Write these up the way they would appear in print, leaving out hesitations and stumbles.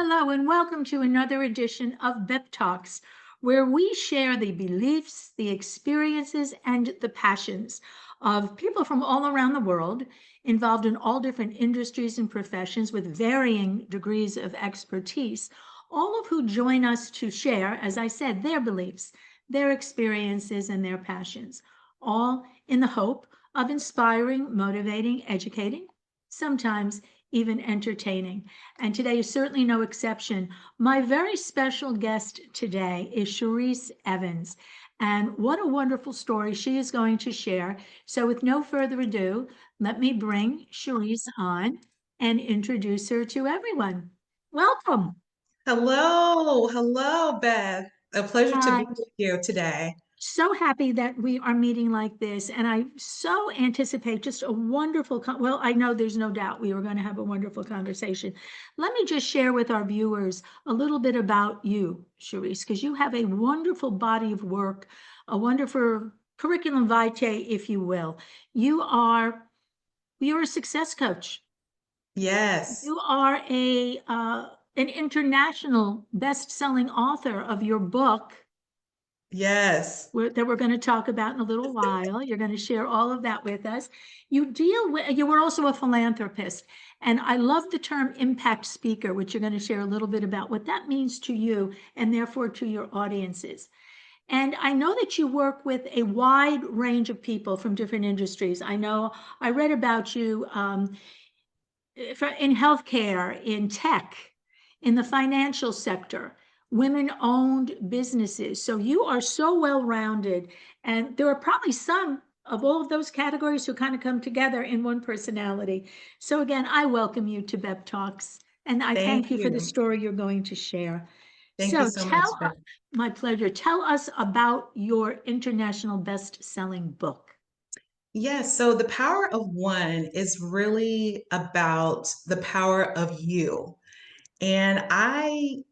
Hello, and welcome to another edition of B.E.P Talks, where we share the beliefs, the experiences, and the passions of people from all around the world involved in all different industries and professions with varying degrees of expertise, all of who join us to share, as I said, their beliefs, their experiences, and their passions, all in the hope of inspiring, motivating, educating, sometimes even entertaining. And today is certainly no exception. My very special guest today is Shareese Evans. And what a wonderful story she is going to share. So, with no further ado, let me bring Shareese on and introduce her to everyone. Welcome. Hello, Beth. A pleasure to Hi. be with you today. So happy that we are meeting like this, and I so anticipate just a wonderful well, I know there's no doubt we are going to have a wonderful conversation. Let me just share with our viewers a little bit about you, Shareese, because you have a wonderful body of work, a wonderful curriculum vitae, if you will. You are you're a success coach. Yes, You are a an international best-selling author of your book yes, that we're going to talk about in a little while. You're going to share all of that with us. You were also a philanthropist. And I love the term impact speaker, which you're going to share a little bit about what that means to you and therefore to your audiences. And I know that you work with a wide range of people from different industries. I know I read about you in healthcare, in tech, in the financial sector, women-owned businesses. So you are so well-rounded, and there are probably some of all of those categories who kind of come together in one personality. So again, I welcome you to B.E.P Talks, and I thank thank you for the you. story you're going to share. Thank you So so much, Beth. my pleasure, tell us about your international best-selling book. Yes, so the power of one is really about the power of you. And I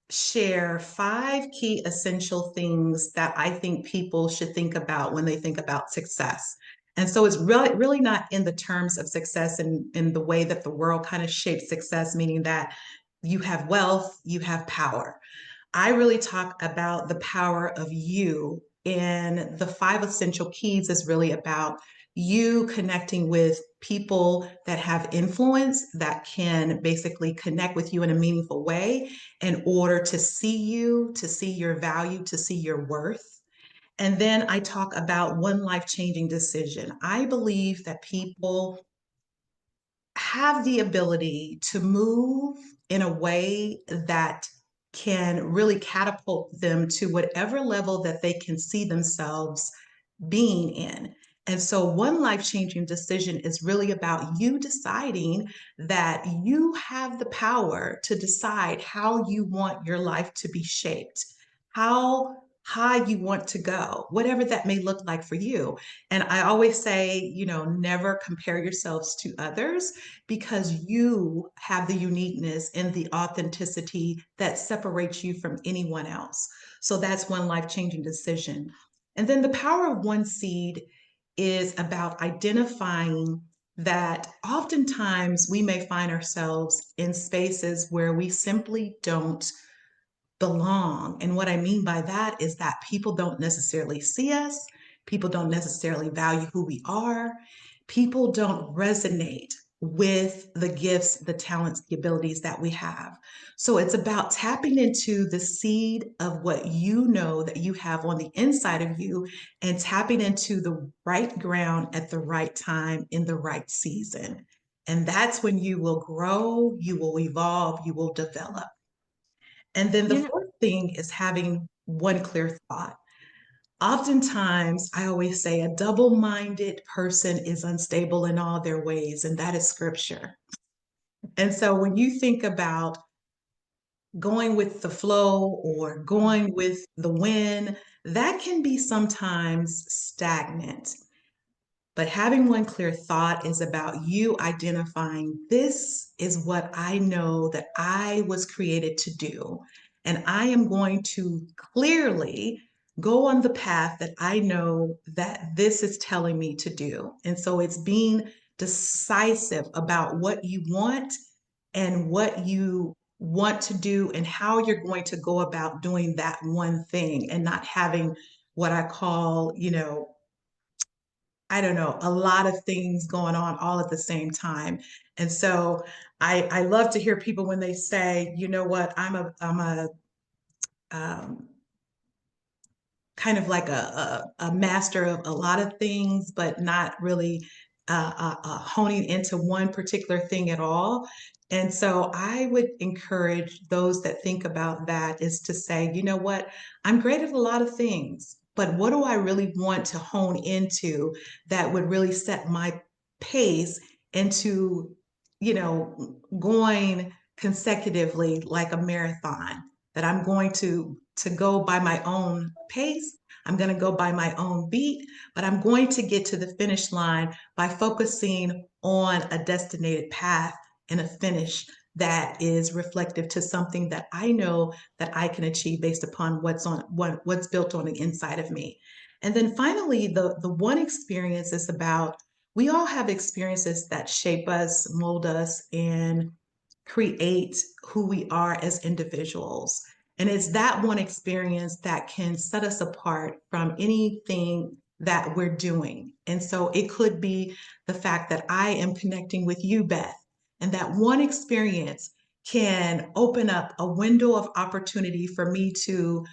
share five key essential things that I think people should think about when they think about success. And so it's really not in the terms of success in the way that the world kind of shapes success, meaning that you have wealth, you have power. I really talk about the power of you. And the five essential keys is really about you connecting with people that have influence that can basically connect with you in a meaningful way in order to see you, to see your value, to see your worth. And then I talk about one life changing decision. I believe that people have the ability to move in a way that can really catapult them to whatever level that they can see themselves being in. And so, one life changing decision is really about you deciding that you have the power to decide how you want your life to be shaped, how high you want to go, whatever that may look like for you. And I always say, never compare yourselves to others because you have the uniqueness and the authenticity that separates you from anyone else. So, that's one life changing decision. And then the power of one seed is about identifying that oftentimes we may find ourselves in spaces where we simply don't belong. And what I mean by that is that people don't necessarily see us, people don't necessarily value who we are, people don't resonate with the gifts, the talents, the abilities that we have. So it's about tapping into the seed of what you know that you have on the inside of you and tapping into the right ground at the right time in the right season. And that's when you will grow, you will evolve, you will develop. And then the You know, fourth thing is having one clear thought. Oftentimes, I always say a double minded person is unstable in all their ways, and that is scripture. And so when you think about going with the flow or going with the wind, that can be sometimes stagnant. But having one clear thought is about you identifying this is what I know that I was created to do. And I am going to clearly go on the path that I know that this is telling me to do. And so it's being decisive about what you want and what you want to do and how you're going to go about doing that one thing and not having what I call, I don't know, a lot of things going on all at the same time. And so I love to hear people when they say, you know what, I'm a um, kind of like a master of a lot of things, but not really honing into one particular thing at all. And so I would encourage those that think about that is to say, you know what, I'm great at a lot of things, but what do I really want to hone into that would really set my pace into, going consecutively like a marathon, that I'm going to go by my own pace. I'm going to go by my own beat, but I'm going to get to the finish line by focusing on a designated path and a finish that is reflective to something that I know that I can achieve based upon what's built on the inside of me. And then finally, the one experience is about, we all have experiences that shape us, mold us, and create who we are as individuals. And it's that one experience that can set us apart from anything that we're doing. And so it could be the fact that I am connecting with you, Beth, and that one experience can open up a window of opportunity for me to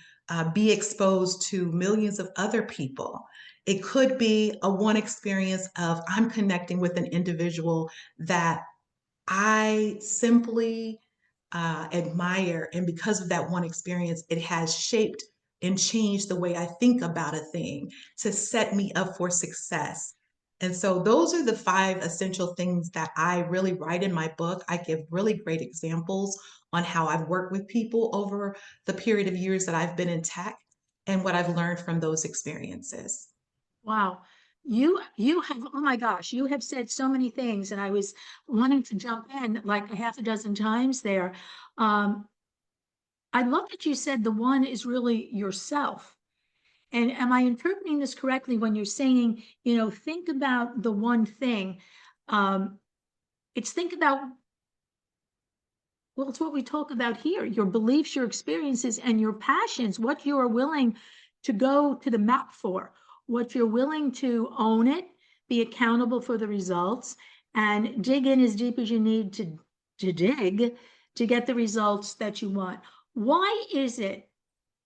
be exposed to millions of other people. It could be a one experience of I'm connecting with an individual that I simply admire. And because of that one experience, it has shaped and changed the way I think about a thing to set me up for success. And so, those are the five essential things that I really write in my book. I give really great examples on how I've worked with people over the period of years that I've been in tech and what I've learned from those experiences. Wow. You have, oh my gosh, you have said so many things, and I was wanting to jump in like a half a dozen times there. Um, I love that you said the one is really yourself. And am I interpreting this correctly when you're saying, think about the one thing? Um, it's think about, well, it's what we talk about here, your beliefs, your experiences, and your passions, what you are willing to go to the map for, what you're willing to own it, be accountable for the results, and dig in as deep as you need to dig to get the results that you want. Why is it?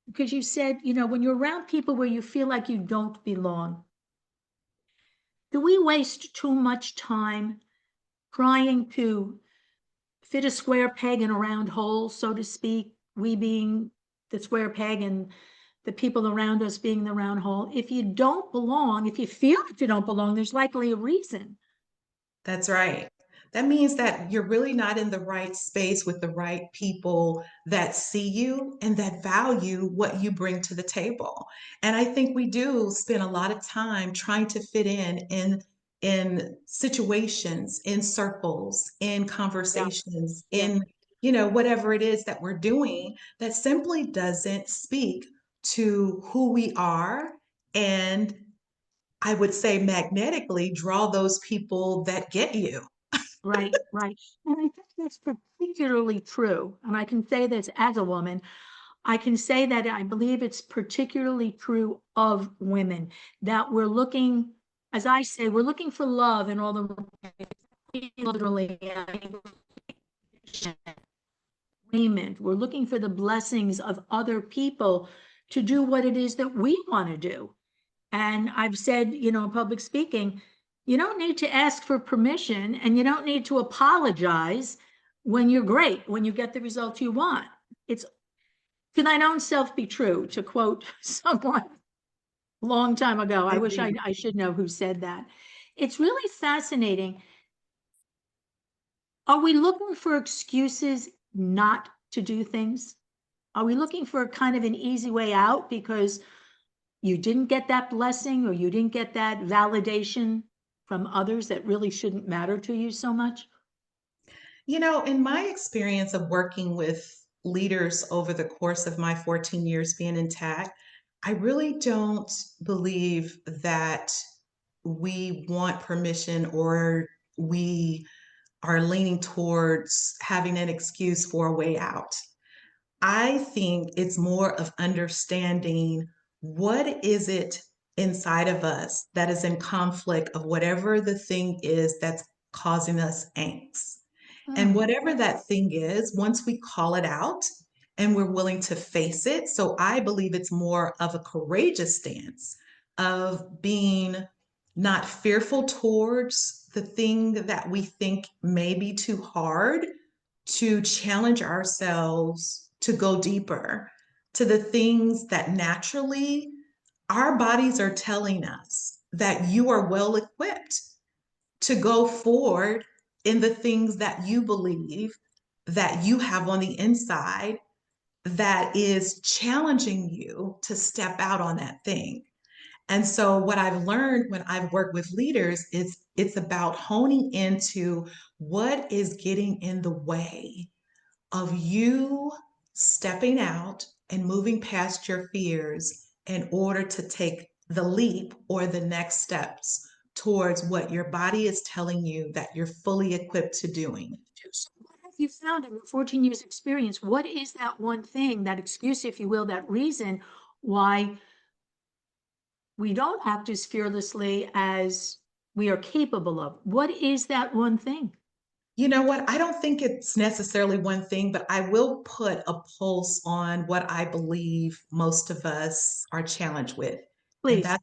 Because you said, when you're around people where you feel like you don't belong, do we waste too much time trying to fit a square peg in a round hole, so to speak, we being the square peg and the people around us being the round hole? If you don't belong, if you feel that you don't belong, there's likely a reason. That's right. That means that you're really not in the right space with the right people that see you and that value what you bring to the table. And I think we do spend a lot of time trying to fit in situations, in circles, in Yeah, conversations, yeah, in whatever it is that we're doing that simply doesn't speak to who we are, and I would say magnetically draw those people that get you. right, right. And I think that's particularly true. And I can say this as a woman. I can say that I believe it's particularly true of women, that we're looking, as I say, we're looking for love in all the literally agreement. We're looking for the blessings of other people to do what it is that we want to do. And I've said, in public speaking, you don't need to ask for permission and you don't need to apologize when you're great, when you get the result you want. It's to thine own self be true, to quote someone a long time ago. I wish I should know who said that. It's really fascinating. Are we looking for excuses not to do things? Are we looking for kind of an easy way out because you didn't get that blessing or you didn't get that validation from others that really shouldn't matter to you so much? In my experience of working with leaders over the course of my 14 years being in tech, I really don't believe that we want permission or we are leaning towards having an excuse for a way out. I think it's more of understanding what is it inside of us that is in conflict of whatever the thing is that's causing us angst. And Hmm. whatever that thing is, once we call it out and we're willing to face it, so I believe it's more of a courageous stance of being not fearful towards the thing that we think may be too hard, to challenge ourselves to go deeper to the things that naturally our bodies are telling us that you are well equipped to go forward in the things that you believe that you have on the inside that is challenging you to step out on that thing. And so, what I've learned when I've worked with leaders is it's about honing into what is getting in the way of you stepping out and moving past your fears in order to take the leap or the next steps towards what your body is telling you that you're fully equipped to doing. So what have you found in your 14 years experience? What is that one thing, that excuse, if you will, that reason why we don't act as fearlessly as we are capable of? What is that one thing? You know what? I don't think it's necessarily one thing, but I will put a pulse on what I believe most of us are challenged with, and Please.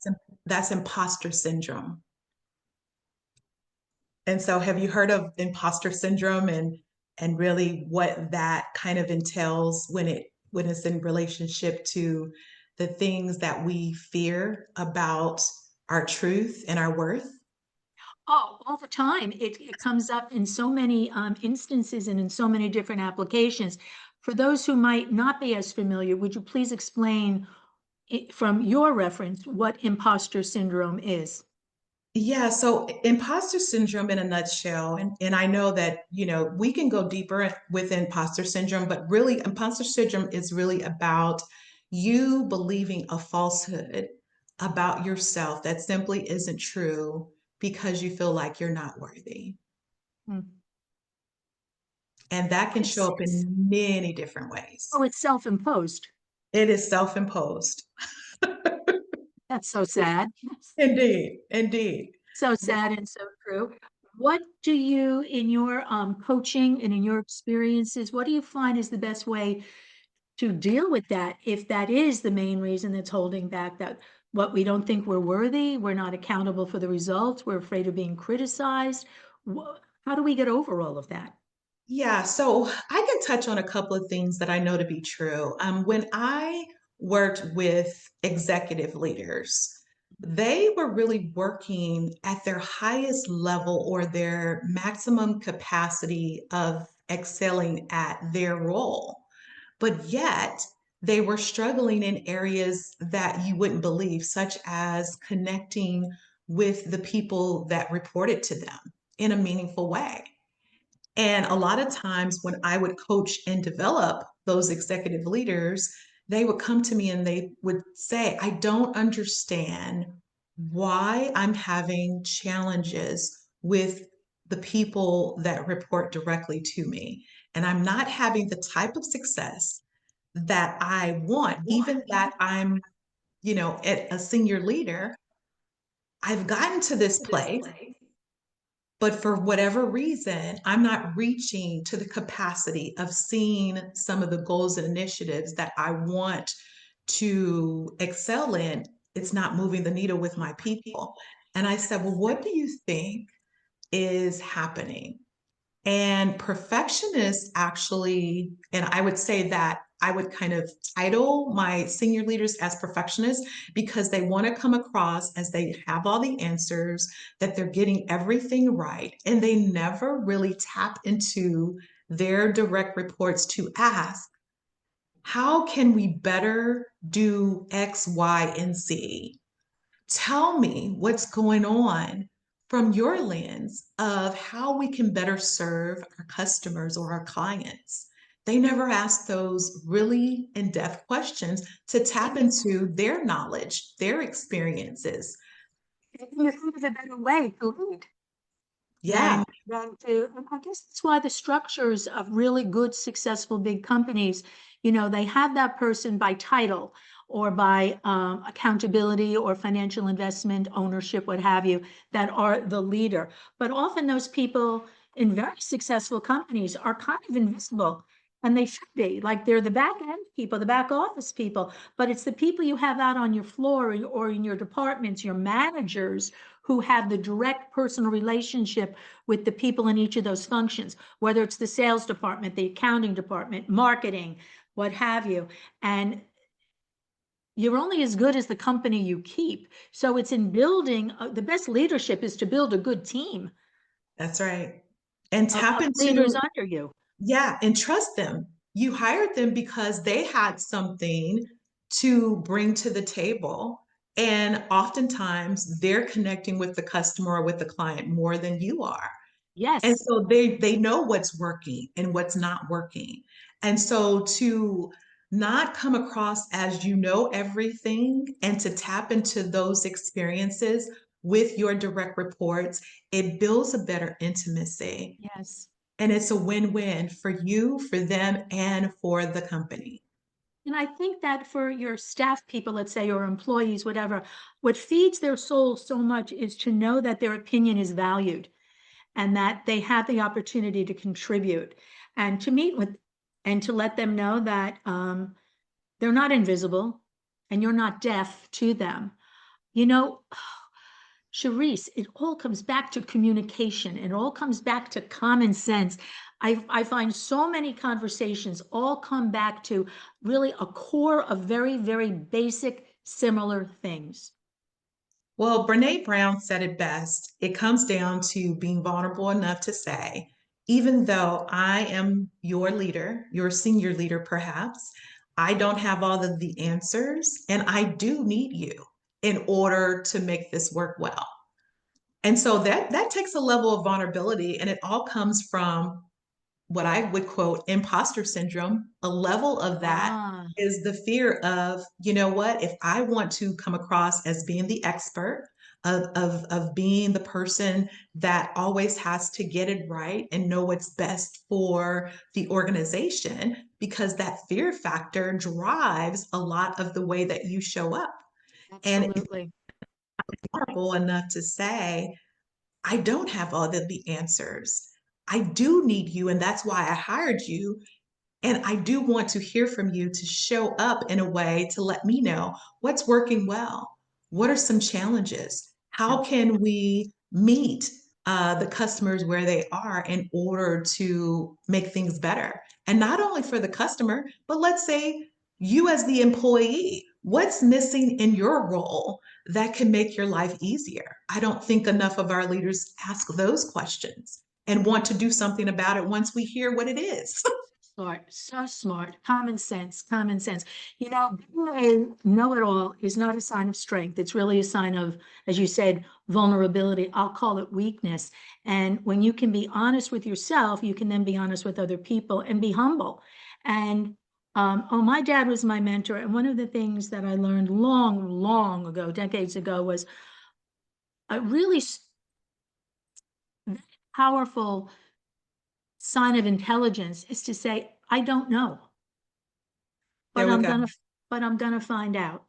that's imposter syndrome. And so have you heard of imposter syndrome and really what that kind of entails when it's in relationship to the things that we fear about our truth and our worth? Oh, all the time. It comes up in so many instances and in so many different applications. For those who might not be as familiar, would you please explain from your reference what imposter syndrome is? Yeah, so imposter syndrome in a nutshell, and I know that, we can go deeper with imposter syndrome, but really imposter syndrome is really about you believing a falsehood about yourself that simply isn't true because you feel like you're not worthy. Hmm. And that can show up It's, in many different ways. oh, it's self-imposed. It is self-imposed. That's so sad. Indeed, indeed. So sad and so true. What do you, in your coaching and in your experiences, what do you find is the best way to deal with that, if that is the main reason that's holding back, that what we don't think we're worthy, we're not accountable for the results, we're afraid of being criticized? How do we get over all of that? Yeah, so I can touch on a couple of things that I know to be true. When I worked with executive leaders, they were really working at their highest level or their maximum capacity of excelling at their role. But yet, they were struggling in areas that you wouldn't believe, such as connecting with the people that reported to them in a meaningful way. And a lot of times when I would coach and develop those executive leaders, they would come to me and they would say, I don't understand why I'm having challenges with the people that report directly to me. And I'm not having the type of success that I want, even that I'm, at a senior leader. I've gotten to this place, but for whatever reason, I'm not reaching to the capacity of seeing some of the goals and initiatives that I want to excel in. It's not moving the needle with my people. And I said, well, what do you think is happening? And perfectionists actually, and I would say that I would kind of title my senior leaders as perfectionists because they want to come across as they have all the answers, that they're getting everything right, and they never really tap into their direct reports to ask, how can we better do X, Y, and Z? Tell me what's going on from your lens of how we can better serve our customers or our clients. They never ask those really in depth questions to tap into their knowledge, their experiences. You think of a better way to lead. Yeah, And I guess that's why the structures of really good, successful big companies, they have that person by title or by accountability or financial investment, ownership, what have you, that are the leader. But often those people in very successful companies are kind of invisible. And they should be, like they're the back end people, the back office people, but it's the people you have out on your floor or in your departments, your managers, who have the direct personal relationship with the people in each of those functions, whether it's the sales department, the accounting department, marketing, what have you. And you're only as good as the company you keep. So it's in building, the best leadership is to build a good team that's right. And tap of leaders into, under you. yeah, and trust them. You hired them because they had something to bring to the table. And oftentimes they're connecting with the customer or with the client more than you are. And Yes, so they know what's working and what's not working. And so to not come across as you know everything and to tap into those experiences with your direct reports, it builds a better intimacy. yes. And it's a win-win for you, for them, and for the company. And I think that for your staff people, let's say, or employees, whatever, what feeds their soul so much is to know that their opinion is valued and that they have the opportunity to contribute and to meet with and to let them know that they're not invisible and you're not deaf to them. You know, Shareese, it all comes back to communication. It all comes back to common sense. I find so many conversations all come back to really a core of very, very basic, similar things. Well, Brene Brown said it best. It comes down to being vulnerable enough to say, even though I am your leader, your senior leader, perhaps, I don't have all of the answers, and I do need you in order to make this work well. And so that takes a level of vulnerability, and it all comes from what I would quote imposter syndrome. A level of that Ah, is the fear of, you know what, if I want to come across as being the expert, of being the person that always has to get it right and know what's best for the organization, because that fear factor drives a lot of the way that you show up. And if absolutely. you're vulnerable enough to say, I don't have all the answers. I do need you, and that's why I hired you. And I do want to hear from you to show up in a way to let me know what's working well. What are some challenges? Yeah. How can we meet the customers where they are in order to make things better? And not only for the customer, but let's say you as the employee, what's missing in your role that can make your life easier? I don't think enough of our leaders ask those questions and want to do something about it once we hear what it is. Smart, so smart. Common sense, common sense. Being a know-it-all is not a sign of strength. It's really a sign of, as you said, vulnerability. I'll call it weakness. And when you can be honest with yourself, you can then be honest with other people and be humble. And my dad was my mentor. And one of the things that I learned long, long ago, decades ago, was a really powerful sign of intelligence is to say, I don't know, but There we I'm go. gonna but I'm gonna find out.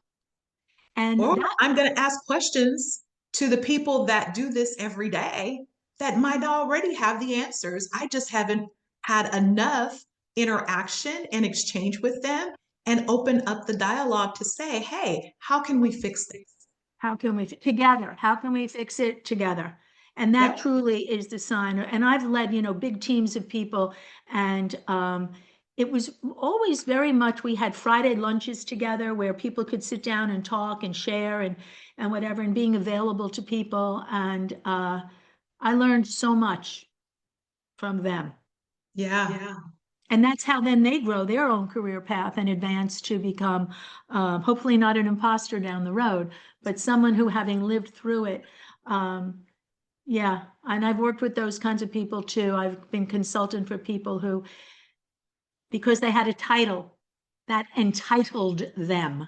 And Or that I'm going to ask questions to the people that do this every day that might already have the answers. I just haven't had enough interaction and exchange with them and open up the dialogue to say, hey, how can we fix this? how can we together? How can we fix it together? And that Yep. truly is the sign. And I've led, big teams of people, and it was always very much we had Friday lunches together where people could sit down and talk and share and whatever, and being available to people. And I learned so much from them. Yeah. Yeah. And that's how then they grow their own career path and advance to become, hopefully not an imposter down the road, but someone who, having lived through it, yeah. And I've worked with those kinds of people too. I've been consultant for people who, because they had a title that entitled them.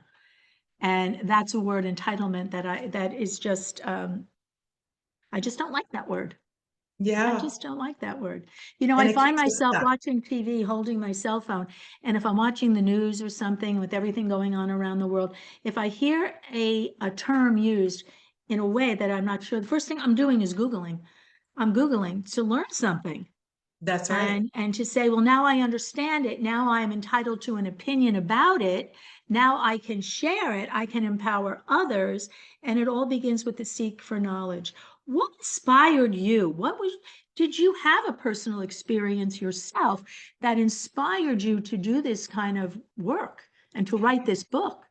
And that's a word, entitlement, that is just, I just don't like that word. I Yeah. just don't like that word. And I it find keeps us myself stuck. watching TV, holding my cell phone, and if I'm watching the news or something with everything going on around the world, if I hear a term used in a way that I'm not sure, the first thing I'm doing is Googling. I'm Googling to learn something. That's right. And to say, well, now I understand it. Now I am entitled to an opinion about it. Now I can share it. I can empower others. And it all begins with the seek for knowledge. What inspired you? Did you have a personal experience yourself that inspired you to do this kind of work and to write this book?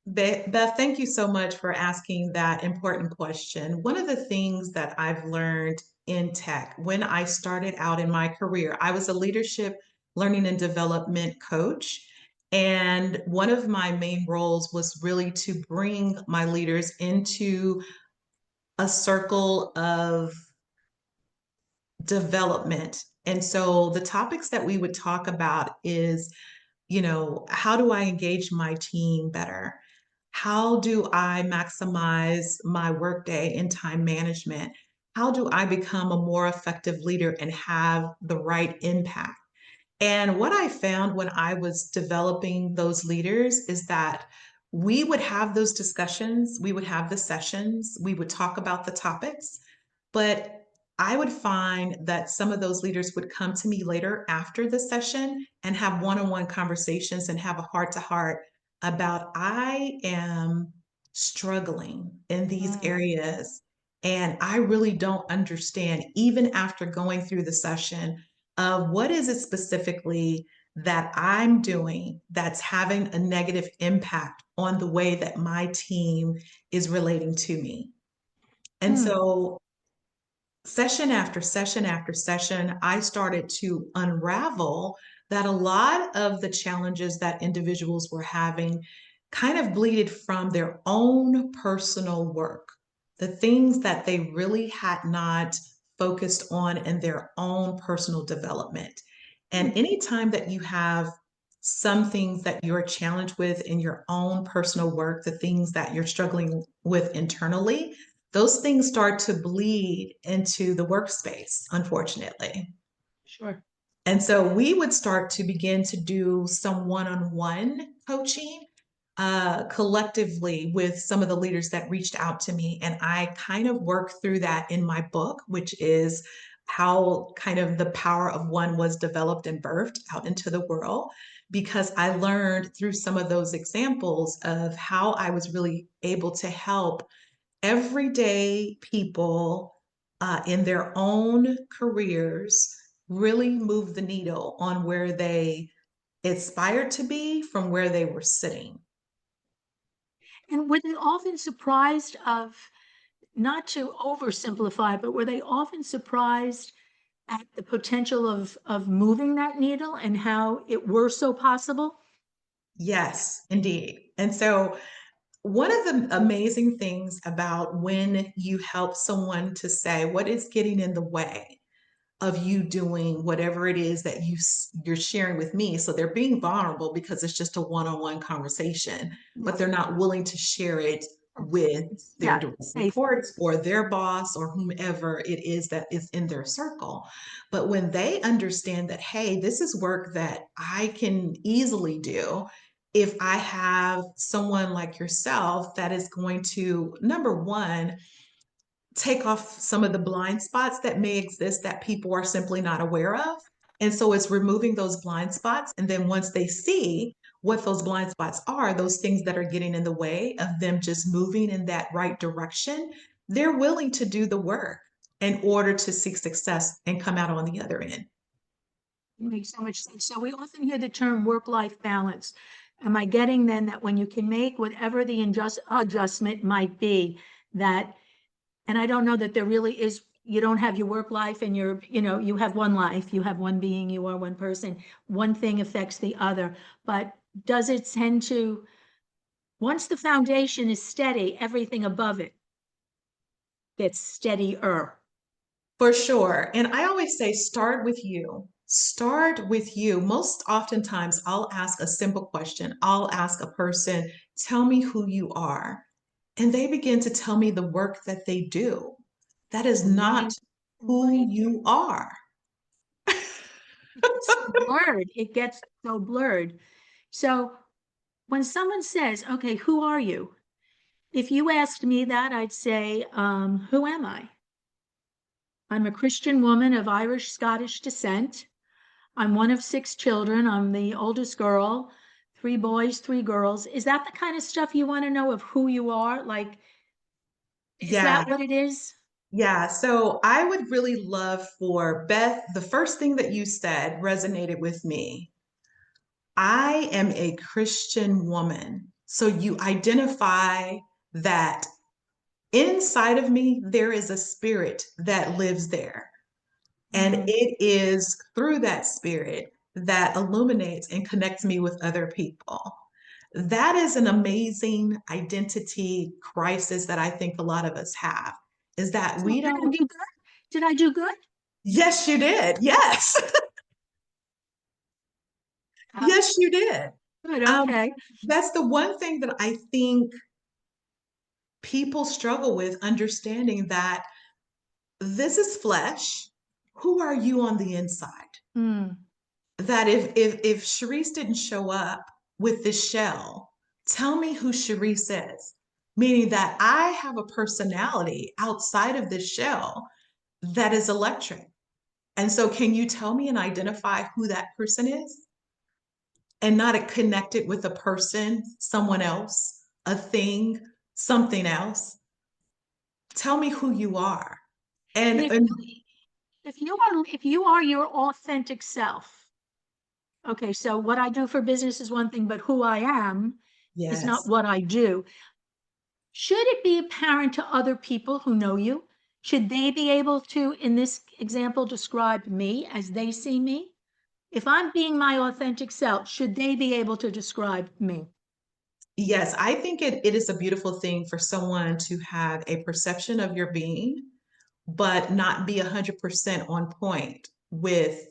Beth, thank you so much for asking that important question. One of the things that I've learned in tech, when I started out in my career, I was a leadership learning and development coach. And one of my main roles was really to bring my leaders into a circle of development. And so the topics that we would talk about is, how do I engage my team better? How do I maximize my workday in time management? How do I become a more effective leader and have the right impact? And what I found when I was developing those leaders is that we would have those discussions, we would have the sessions, we would talk about the topics, but I would find that some of those leaders would come to me later after the session and have one on one conversations and have a heart to heart about I am struggling in these Mm, areas. And I really don't understand, even after going through the session, of what is it specifically that I'm doing that's having a negative impact on the way that my team is relating to me. And mm. so session after session after session, I started to unravel that a lot of the challenges that individuals were having kind of bleeded from their own personal work, the things that they really had not focused on in their own personal development. And Mm. anytime that you have some things that you're challenged with in your own personal work, the things that you're struggling with internally, those things start to bleed into the workspace, unfortunately. Sure. And so we would start to begin to do some one on one coaching collectively with some of the leaders that reached out to me. And I kind of work through that in my book, which is how kind of the power of one was developed and birthed out into the world. Because I learned through some of those examples of how I was really able to help everyday people in their own careers really move the needle on where they aspired to be from where they were sitting. And were they often surprised of, not to oversimplify, but were they often surprised at the potential of moving that needle and how it were so possible? Yes, indeed. And so, one of the amazing things about when you help someone to say, what is getting in the way of you doing whatever it is that you're sharing with me, so they're being vulnerable because it's just a one-on-one conversation, but Yeah. they're not willing to share it with their Yeah, direct safe. reports or their boss or whomever it is that is in their circle. But when they understand that, hey, this is work that I can easily do if I have someone like yourself that is going to, number one, take off some of the blind spots that may exist that people are simply not aware of. And so it's removing those blind spots. And then once they see what those blind spots are, those things that are getting in the way of them just moving in that right direction, they're willing to do the work in order to seek success and come out on the other end. It makes so much sense. So we often hear the term work-life balance. Am I getting then that when you can make whatever the adjustment might be, that, and I don't know that there really is, you don't have your work life and you have one life, you have one being, you are one person. One thing affects the other, but does it tend to, once the foundation is steady, everything above it gets steadier? For sure. And I always say, start with you. Start with you. Most oftentimes, I'll ask a simple question. I'll ask a person, tell me who you are. And they begin to tell me the work that they do. That is not Right. who Right. you are. It gets so blurred. It gets so blurred. So when someone says, okay, who are you? If you asked me that, I'd say, who am I? I'm a Christian woman of Irish Scottish descent. I'm one of 6 children. I'm the oldest girl, 3 boys, 3 girls. Is that the kind of stuff you want to know of who you are? Like, is Yeah, that what it is? yeah. So I would really love for Beth, the first thing that you said resonated with me. I am a Christian woman. So you identify that inside of me, there is a spirit that lives there. And Mm. it is through that spirit that illuminates and connects me with other people. That is an amazing identity crisis that I think a lot of us have, is that So we did I don't. do good? Did I do good? Yes, you did. Yes. Uh, Yes, you did. Good. Um, Okay. that's the one thing that I think people struggle with understanding that this is flesh. Who are you on the inside? Mm. That if Shareese didn't show up with this shell, tell me who Shareese is. Meaning that I have a personality outside of this shell that is electric. And so can you tell me and identify who that person is? And not connect it with a person, someone else, a thing, something else. Tell me who you are. And And if you are your authentic self, okay, so what I do for business is one thing, but who I am is not yes, what I do. Should it be apparent to other people who know you? Should they be able to, in this example, describe me as they see me? If I'm being my authentic self, should they be able to describe me? yes, I think it is a beautiful thing for someone to have a perception of your being, but not be 100% on point with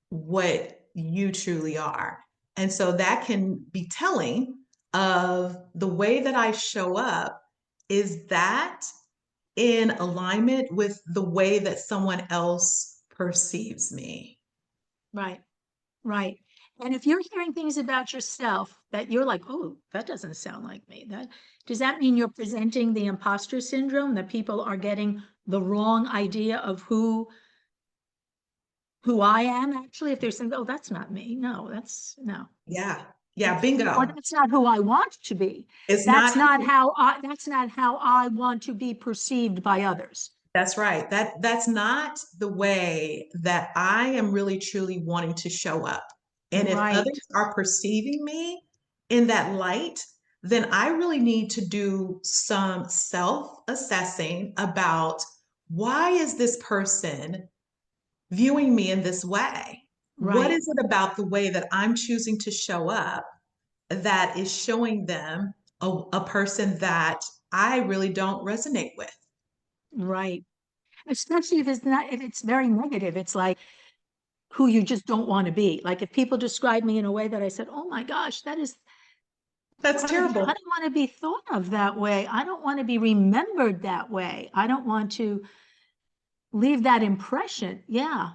what you truly are. And so that can be telling of the way that I show up. Is that in alignment with the way that someone else perceives me? Right, right. And if you're hearing things about yourself that you're like, oh, that doesn't sound like me, that does that mean you're presenting the imposter syndrome, that people are getting the wrong idea of who I am actually? If they're saying, oh, that's not me. No, that's no. Yeah. Yeah, That's, or bingo. that's not who I want to be. It's not That's not how I want to be perceived by others. That's right. That's not the way that I am really truly wanting to show up. And if Right, others are perceiving me in that light, then I really need to do some self-assessing about why is this person viewing me in this way? What right, is it about the way that I'm choosing to show up that is showing them a person that I really don't resonate with? right. Especially if it's not, if it's very negative, it's like who you just don't want to be. Like if people describe me in a way that I said, oh my gosh, that is, That's I terrible. don't want to be thought of that way. I don't want to be remembered that way. I don't want to leave that impression. Yeah.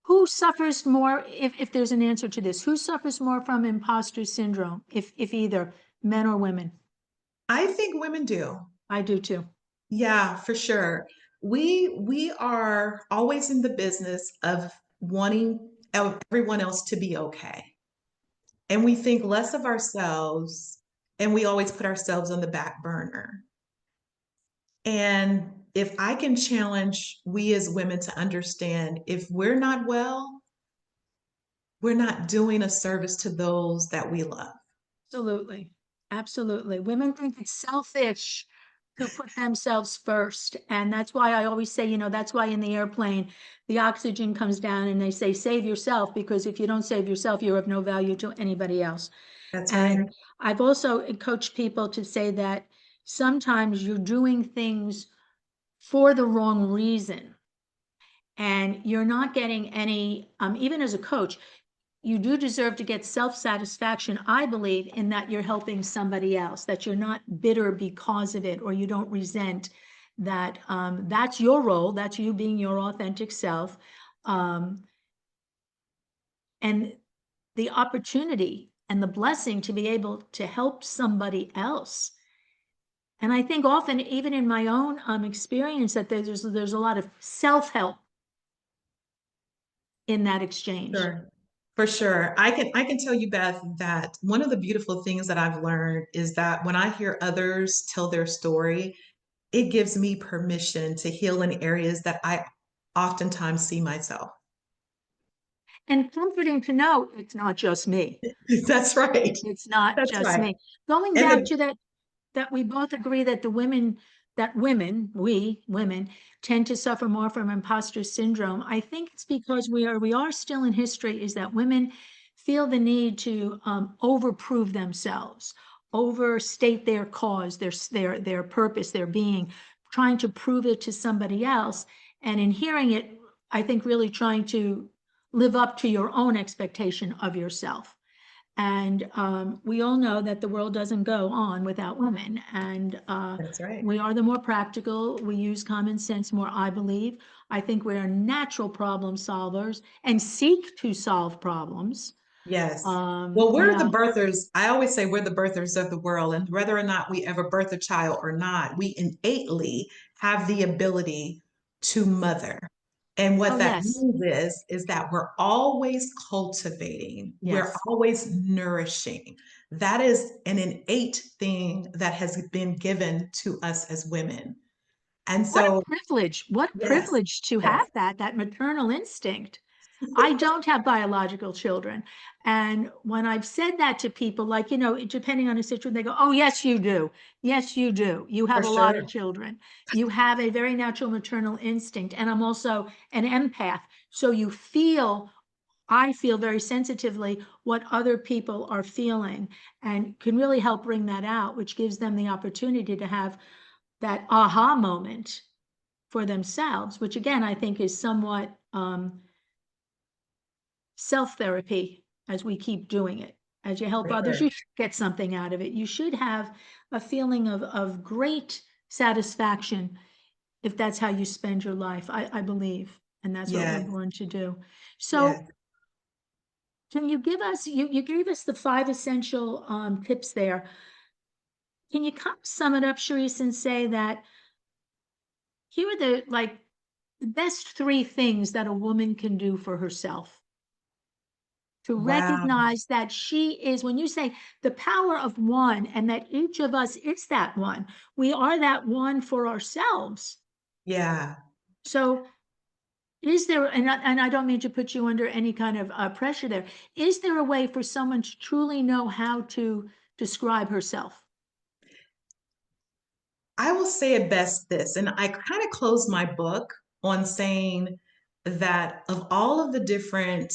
Who suffers more, if there's an answer to this, who suffers more from imposter syndrome, if either men or women? I think women do. I do too. Yeah, for sure. We are always in the business of wanting everyone else to be okay. And we think less of ourselves and we always put ourselves on the back burner. And if I can challenge we as women to understand if we're not well, we're not doing a service to those that we love. Absolutely. Absolutely. Women think it's selfish to put themselves first. And that's why I always say, that's why in the airplane, the oxygen comes down and they say, save yourself, because if you don't save yourself, you're of no value to anybody else. That's right. And I've also coached people to say that sometimes you're doing things for the wrong reason and you're not getting any, even as a coach, you do deserve to get self-satisfaction, I believe, in that you're helping somebody else, that you're not bitter because of it, or you don't resent that that's your role, that's you being your authentic self, um, and the opportunity and the blessing to be able to help somebody else. And I think often, even in my own experience, that there's a lot of self-help in that exchange. Sure. For sure. I can tell you, Beth, that one of the beautiful things that I've learned is that when I hear others tell their story, it gives me permission to heal in areas that I oftentimes see myself. And comforting to know it's not just me. That's right. It's not That's just right. me. Going And back the to that we both agree that we women tend to suffer more from imposter syndrome. I think it's because we are still in history, is that women feel the need to overprove themselves, overstate their cause, their purpose, their being, trying to prove it to somebody else. And in hearing it, I think really trying to live up to your own expectation of yourself. And we all know that the world doesn't go on without women. And That's right. we are the more practical. We use common sense more, I believe. I think we're natural problem solvers and seek to solve problems. Yes. Well, we're the Yeah. birthers. I always say we're the birthers of the world, and whether or not we ever birth a child or not, we innately have the ability to mother. And Oh, what that yes. means is that we're always cultivating, we're Yes. always nourishing. That is an innate thing that has been given to us as women. And What so, a privilege. What a yes, privilege to have yes, that maternal instinct. I don't have biological children. And when I've said that to people, like, depending on the situation, they go, oh, yes, you do. Yes, you do. You for have a lot of sure. children. You have a very natural maternal instinct. And I'm also an empath. So I feel very sensitively what other people are feeling and can really help bring that out, which gives them the opportunity to have that aha moment for themselves, which again, I think is somewhat self-therapy as we keep doing it. As you help For others, you sure. should get something out of it. You should have a feeling of great satisfaction if that's how you spend your life, I believe. And that's what we're Yes, born to do. So yes. can you give us, you gave us the five essential tips there. Can you kind of sum it up, Shareese, and say that here are the best three things that a woman can do for herself to Wow. recognize that she is, when you say the power of one, and that each of us is that one, we are that one for ourselves. Yeah. So, is there, and I don't mean to put you under any kind of pressure there, is there a way for someone to truly know how to describe herself? I will say it best this, and I kind of close my book on saying that of all of the different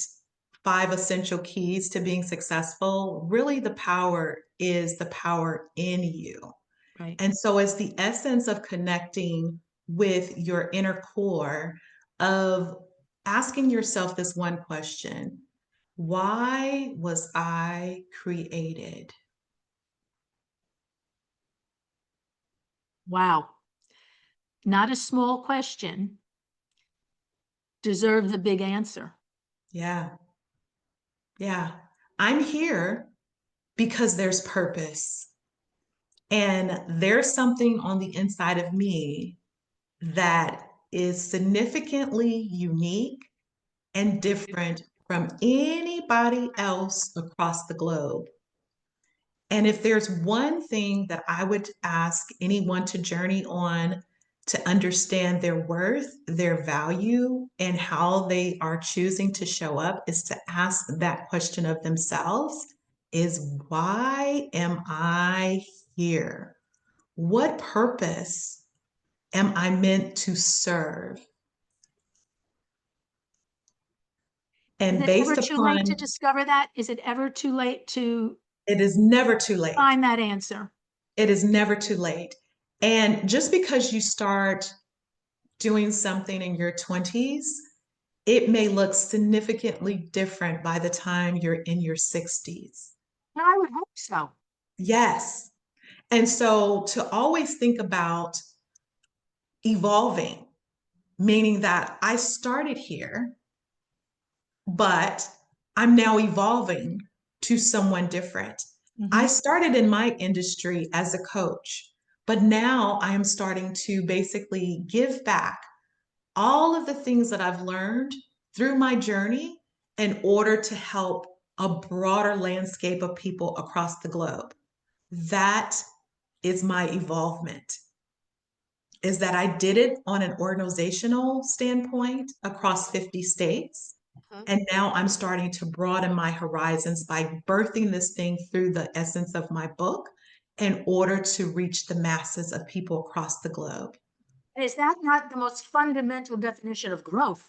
five essential keys to being successful, really the power is the power in you. Right. And so, as the essence of connecting with your inner core, of asking yourself this one question: why was I created? Wow. Not a small question, deserves a big answer. Yeah, yeah. I'm here because there's purpose. And there's something on the inside of me that is significantly unique and different from anybody else across the globe. And if there's one thing that I would ask anyone to journey on to understand their worth, their value, and how they are choosing to show up, is to ask that question of themselves: is why am I here? What purpose am I meant to serve? Is And it based ever too late to upon, discover that? Is it ever too late to it is never too late. find that answer? It is never too late. And just because you start doing something in your 20s, it may look significantly different by the time you're in your 60s. I would hope so. Yes. And so to always think about evolving, meaning that I started here, but I'm now evolving to someone different. I Mhm. started in my industry as a coach, but now I am starting to basically give back all of the things that I've learned through my journey in order to help a broader landscape of people across the globe. That is my evolvement, is that I did it on an organizational standpoint across 50 states. Mhm. And now I'm starting to broaden my horizons by birthing this thing through the essence of my book in order to reach the masses of people across the globe. Is that not the most fundamental definition of growth?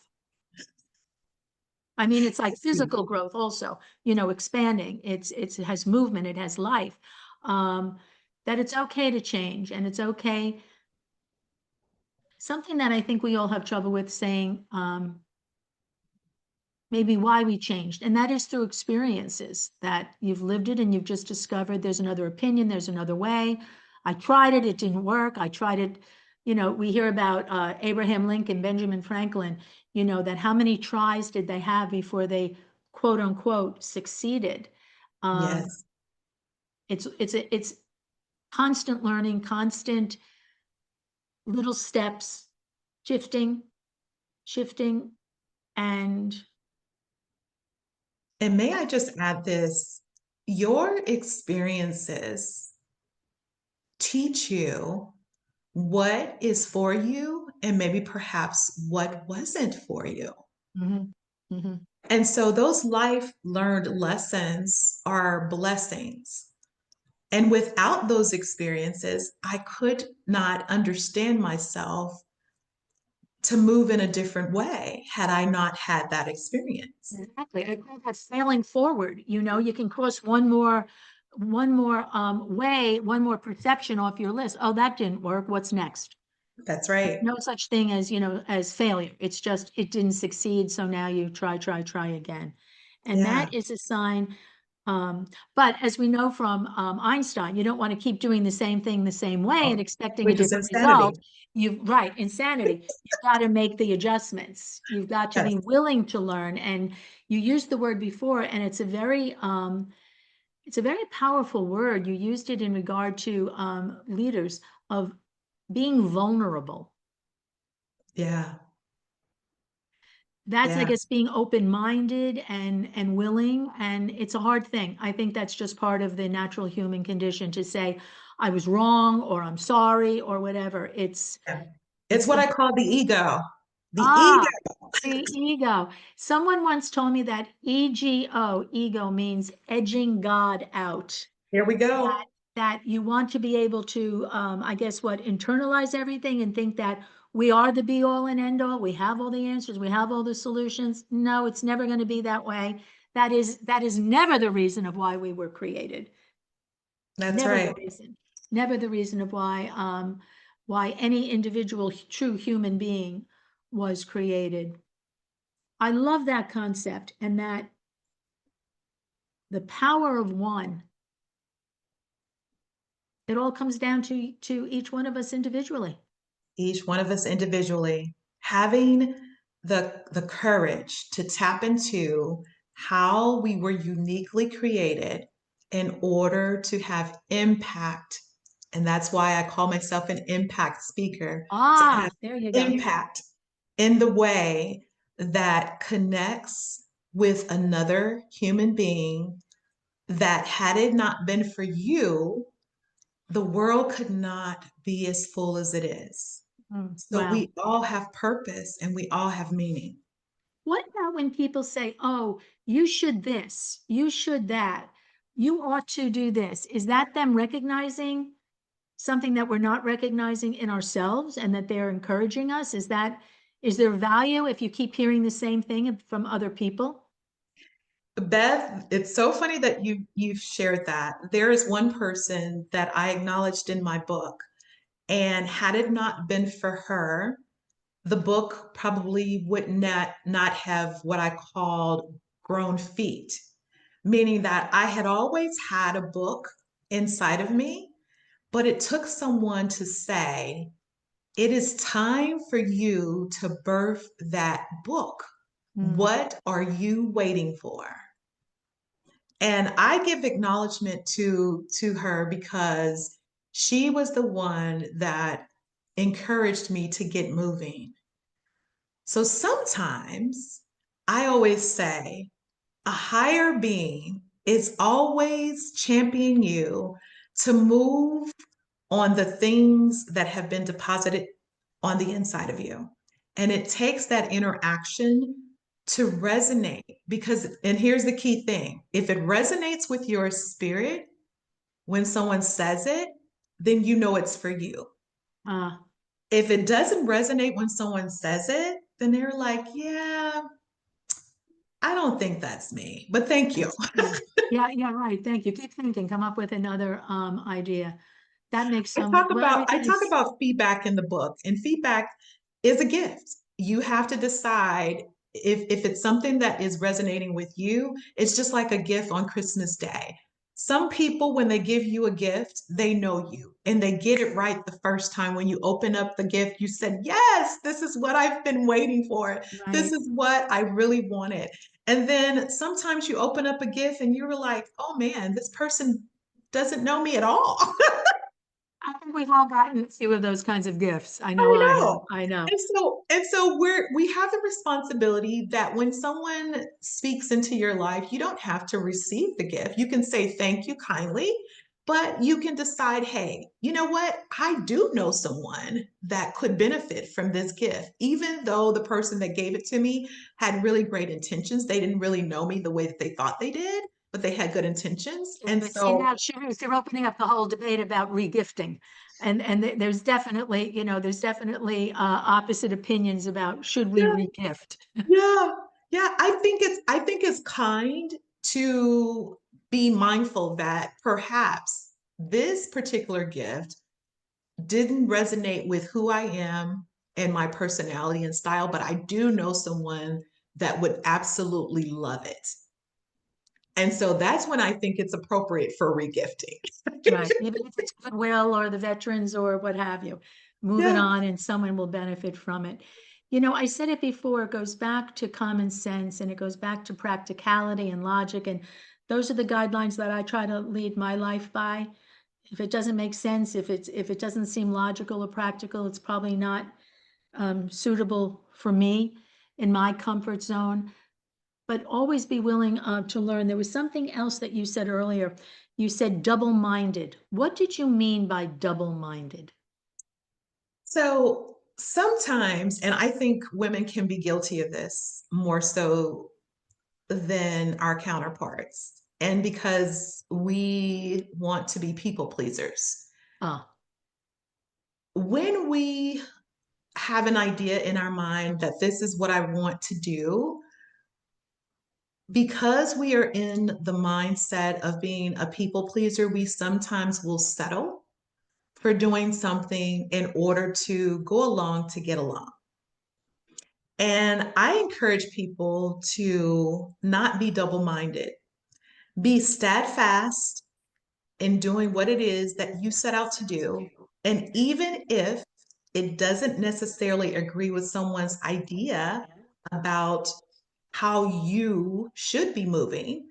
I mean, it's like physical growth also, expanding. It has movement, it has life. Um, that it's okay to change and it's okay. Something that I think we all have trouble with saying, maybe why we changed, and that is through experiences that you've lived it and you've just discovered there's another opinion, there's another way. I tried it, it didn't work. I tried it, we hear about Abraham Lincoln, Benjamin Franklin, that how many tries did they have before they quote unquote succeeded. Um, Yes. it's constant learning, constant little steps, shifting, shifting, and And may I just add this? Your experiences teach you what is for you and maybe perhaps what wasn't for you. mhm, mhm. And so those life learned lessons are blessings. And without those experiences, I could not understand myself to move in a different way had I not had that experience. Exactly. I call that failing forward. You can cross one more way, one more perception off your list. Oh, that didn't work. What's next? That's There's right. no such thing as, as failure. It's just it didn't succeed. So now you try again. And Yeah. that is a sign. But as we know from Einstein, you don't want to keep doing the same thing the same way and expecting a Which is different insanity. result. Right, insanity. You've got to make the adjustments. You've got to Yes. be willing to learn. And you used the word before, and it's a very powerful word. You used it in regard to leaders of being vulnerable. Yeah. That's, I Yeah. guess, being open-minded and willing, and it's a hard thing. I think that's just part of the natural human condition to say, I was wrong, or I'm sorry, or whatever. Yeah. It's It's what the I call the ego. The ego. ah, the ego. Someone once told me that ego means edging God out. Here we that go. that you want to be able to I guess what internalize everything and think that we are the be all and end all, we have all the answers, we have all the solutions. No, it's never going to be that way. That is never the reason of why we were created. That's Never the right. reason. Never the reason of why any individual true human being was created. I love that concept, and that the power of one, it all comes down to each one of us individually. Each one of us individually having the courage to tap into how we were uniquely created in order to have impact. And that's why I call myself an impact speaker, to have There you go. impact in the way that connects with another human being, that had it not been for you, the world could not be as full as it is. So Wow. we all have purpose and we all have meaning. What about when people say, oh, you should this, you should that, you ought to do this? Is that them recognizing something that we're not recognizing in ourselves and that they're encouraging us? Is there value if you keep hearing the same thing from other people? Beth, it's so funny that you've shared that. There is one person that I acknowledged in my book, and had it not been for her, the book probably would not have what I called grown feet, meaning that I had always had a book inside of me, but it took someone to say, it is time for you to birth that book. Mm. What are you waiting for? And I give acknowledgement to her because she was the one that encouraged me to get moving. So sometimes I always say a higher being is always championing you to move on the things that have been deposited on the inside of you. And it takes that interaction to resonate because, and here's the key thing, if it resonates with your spirit when someone says it, then you know it's for you. Ah, If it doesn't resonate when someone says it, then they're like, yeah, I don't think that's me, but thank you. yeah, yeah, right. Thank you. Keep thinking. Come up with another idea. That makes I so much. talk Well, about I everything talk is about feedback in the book, and feedback is a gift. You have to decide if it's something that is resonating with you. It's just like a gift on Christmas Day. Some people, when they give you a gift, they know you and they get it right the first time. When you open up the gift, you said, yes, this is what I've been waiting for. This right. is what I really wanted. And then sometimes you open up a gift and you're like, oh man, this person doesn't know me at all. I think we've all gotten a few of those kinds of gifts. I know I I have. know. I know. And so we have the responsibility that when someone speaks into your life, you don't have to receive the gift. You can say thank you kindly, but you can decide, hey, you know what? I do know someone that could benefit from this gift. Even though the person that gave it to me had really great intentions, they didn't really know me the way that they thought they did, but they had good intentions. Yeah, And but see so now, Shareese, they're opening up the whole debate about regifting. And there's definitely, there's definitely opposite opinions about should we yeah, regift. yeah, yeah. I think it's kind to be mindful that perhaps this particular gift didn't resonate with who I am and my personality and style, but I do know someone that would absolutely love it. And so that's when I think it's appropriate for regifting. Right, even if it's goodwill or the veterans or what have you, moving Yeah. on and someone will benefit from it. I said it before, it goes back to common sense and it goes back to practicality and logic. And those are the guidelines that I try to lead my life by. If it doesn't make sense, if it doesn't seem logical or practical, it's probably not suitable for me in my comfort zone. But always be willing to learn. There was something else that you said earlier. You said double-minded. What did you mean by double-minded? So sometimes, and I think women can be guilty of this more so than our counterparts. And because we want to be people pleasers. Ah, When we have an idea in our mind that this is what I want to do, because we are in the mindset of being a people pleaser, we sometimes will settle for doing something in order to go along to get along. And I encourage people to not be double minded, be steadfast in doing what it is that you set out to do. And even if it doesn't necessarily agree with someone's idea about how you should be moving,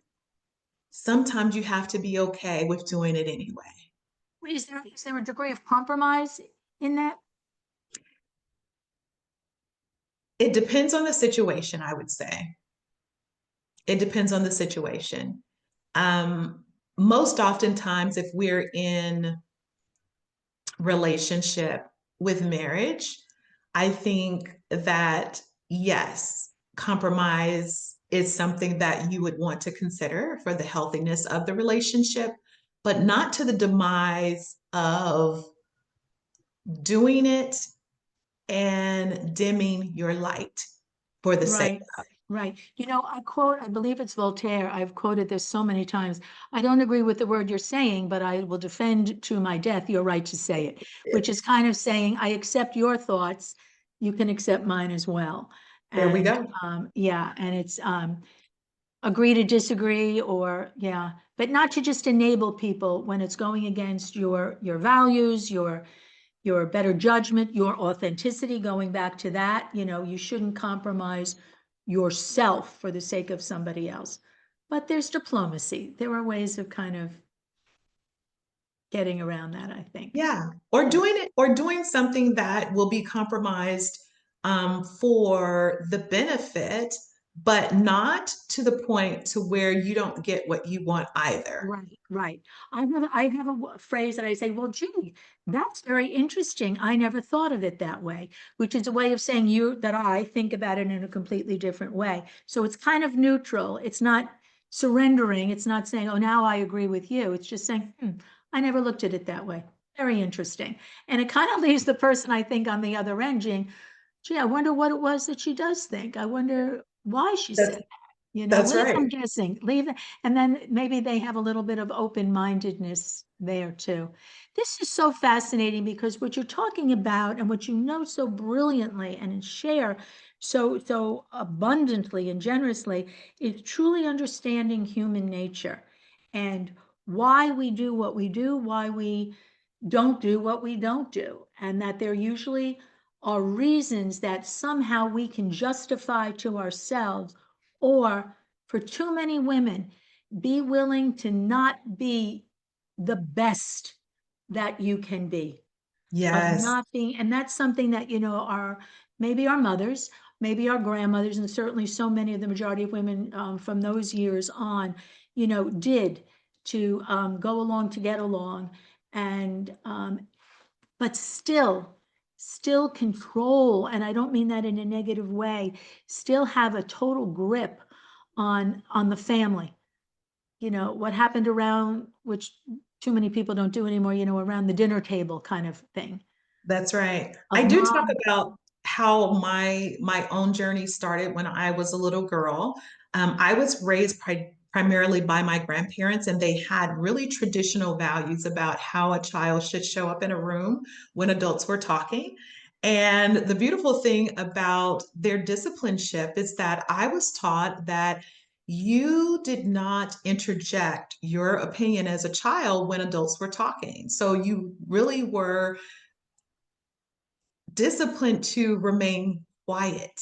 sometimes you have to be okay with doing it anyway. is there a degree of compromise in that? It depends on the situation, I would say. It depends on the situation. Um, Most oftentimes, if we're in relationship with marriage, I think that yes, compromise is something that you would want to consider for the healthiness of the relationship, but not to the demise of doing it and dimming your light for the sake Right, of right. I believe it's Voltaire. I've quoted this so many times. I don't agree with the word you're saying, but I will defend to my death your right to say it, which it. is kind of saying, I accept your thoughts, you can accept mine as well. There we And go. yeah, and it's agree to disagree or yeah, but not to just enable people when it's going against your values, your your better judgment, your authenticity, going back to that, you shouldn't compromise yourself for the sake of somebody else. But there's diplomacy. There are ways of kind of getting around that, I think. Yeah. Or Yeah. doing it, or doing something that will be compromised for the benefit, but not to the point to where you don't get what you want either. Right, right. I have a phrase that I say, well, gee, that's very interesting. I never thought of it that way, which is a way of saying that I think about it in a completely different way. So it's kind of neutral. It's not surrendering. It's not saying, oh, now I agree with you. It's just saying, I never looked at it that way. Very interesting. And it kind of leaves the person, I think, on the other end, gee, I wonder what it was that she does think. I wonder why she That's said, that's leave them right. guessing, and then maybe they have a little bit of open-mindedness there too. This is so fascinating because what you're talking about and what you know so brilliantly and share so abundantly and generously is truly understanding human nature and why we do what we do, why we don't do what we don't do, and that there usually are reasons that somehow we can justify to ourselves, or for too many women, be willing to not be the best that you can be, of Yes, not being, and that's something that, our, maybe our mothers, maybe our grandmothers, and certainly so many of the majority of women from those years on, did to go along to get along. And but still control, and I don't mean that in a negative way, still have a total grip on the family. What happened around, which too many people don't do anymore, around the dinner table kind of thing that's right. I of do talk mom. about how my own journey started when I was a little girl. I was raised primarily by my grandparents, and they had really traditional values about how a child should show up in a room when adults were talking. And the beautiful thing about their discipleship is that I was taught that you did not interject your opinion as a child when adults were talking. So you really were disciplined to remain quiet,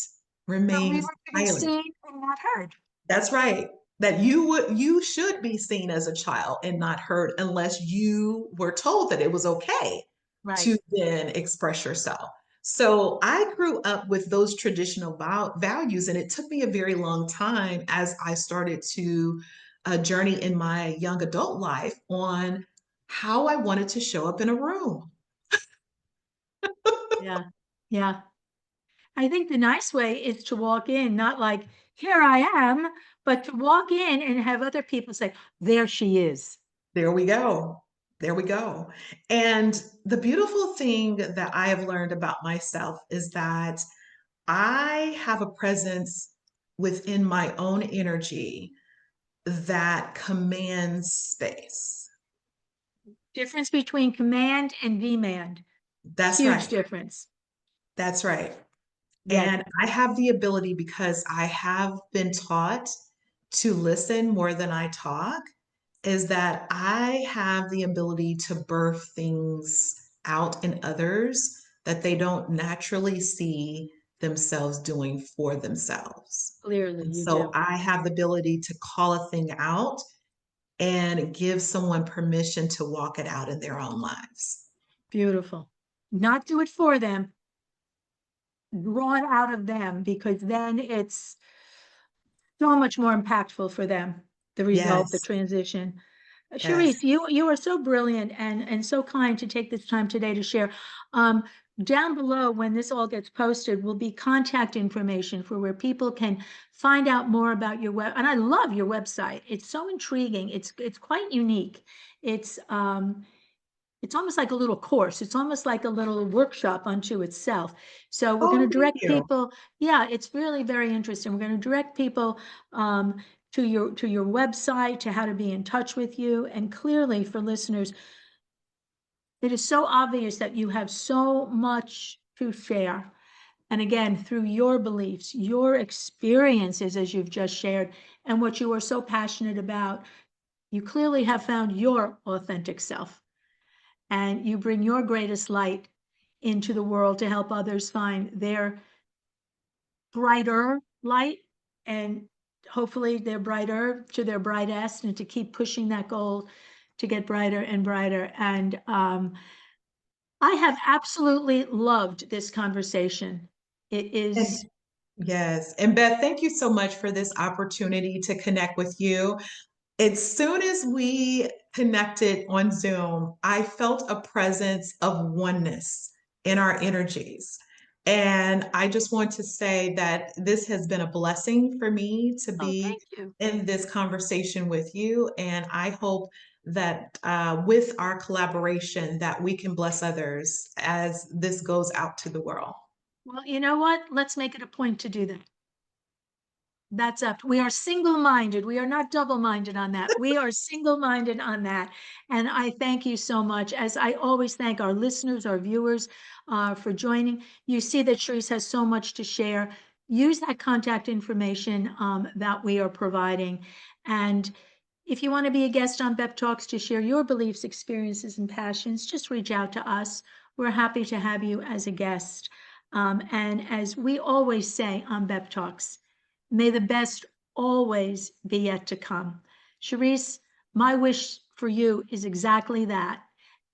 That we remain were to be silent. seen and not heard. That's right. That you should be seen as a child and not heard unless you were told that it was okay Right. to then express yourself. So I grew up with those traditional values, and it took me a very long time as I started to journey in my young adult life on how I wanted to show up in a room. Yeah. Yeah. I think the nice way is to walk in, not like, here I am, but to walk in and have other people say, there she is. There we go. There we go. And the beautiful thing that I have learned about myself is that I have a presence within my own energy that commands space. Difference between command and demand. That's Huge right. difference. That's right. Yes, And I have the ability, because I have been taught to listen more than I talk, is that I have the ability to birth things out in others that they don't naturally see themselves doing for themselves. clearly And you so do. I have the ability to call a thing out and give someone permission to walk it out in their own lives. Beautiful. Not do it for them, draw it out of them, because then it's so much more impactful for them, the result, the Yes, transition. yes. Shareese, you are so brilliant and so kind to take this time today to share. Um, Down below, when this all gets posted, will be contact information for where people can find out more about your web. And I love your website. It's so intriguing. It's quite unique. It's it's almost like a little course. It's almost like a little workshop unto itself. So we're going to Oh, thank direct you. people. Yeah, it's really very interesting. We're going to direct people to your website, to how to be in touch with you. And clearly for listeners, it is so obvious that you have so much to share. And again, through your beliefs, your experiences, as you've just shared, and what you are so passionate about, you clearly have found your authentic self, and you bring your greatest light into the world to help others find their brighter light, and hopefully they're brighter to their brightest, and to keep pushing that goal to get brighter and brighter. And I have absolutely loved this conversation. It And is. yes. And Beth, thank you so much for this opportunity to connect with you. As soon as we connected on Zoom, I felt a presence of oneness in our energies. And I just want to say that this has been a blessing for me to Oh, be thank you. in this conversation with you. And I hope that with our collaboration that we can bless others as this goes out to the world. Well, you know what? Let's make it a point to do that. That's up. We are single-minded. We are not double-minded on that. We are single-minded on that. And I thank you so much, as I always thank our listeners, our viewers, for joining. You see that Shareese has so much to share. Use that contact information that we are providing. And if you want to be a guest on B.E.P Talks to share your beliefs, experiences, and passions, just reach out to us. We're happy to have you as a guest. And as we always say on B.E.P Talks, may the best always be yet to come. Shareese, my wish for you is exactly that.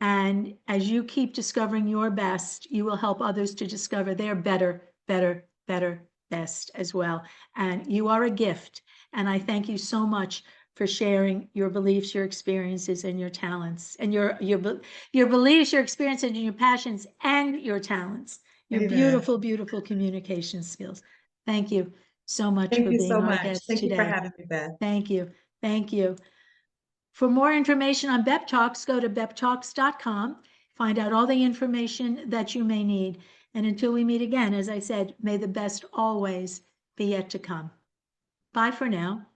And as you keep discovering your best, you will help others to discover their better, better, better best as well. And you are a gift. And I thank you so much for sharing your beliefs, your experiences, and your talents, and your beliefs, your experiences, and your passions, and your talents, your Amen. beautiful, beautiful communication skills. Thank you so much Thank for you being so our much. guest Thank you for today. having me, Beth. Thank you. Thank you. For more information on B.E.P Talks, go to beptalks.com. Find out all the information that you may need. And until we meet again, as I said, may the best always be yet to come. Bye for now.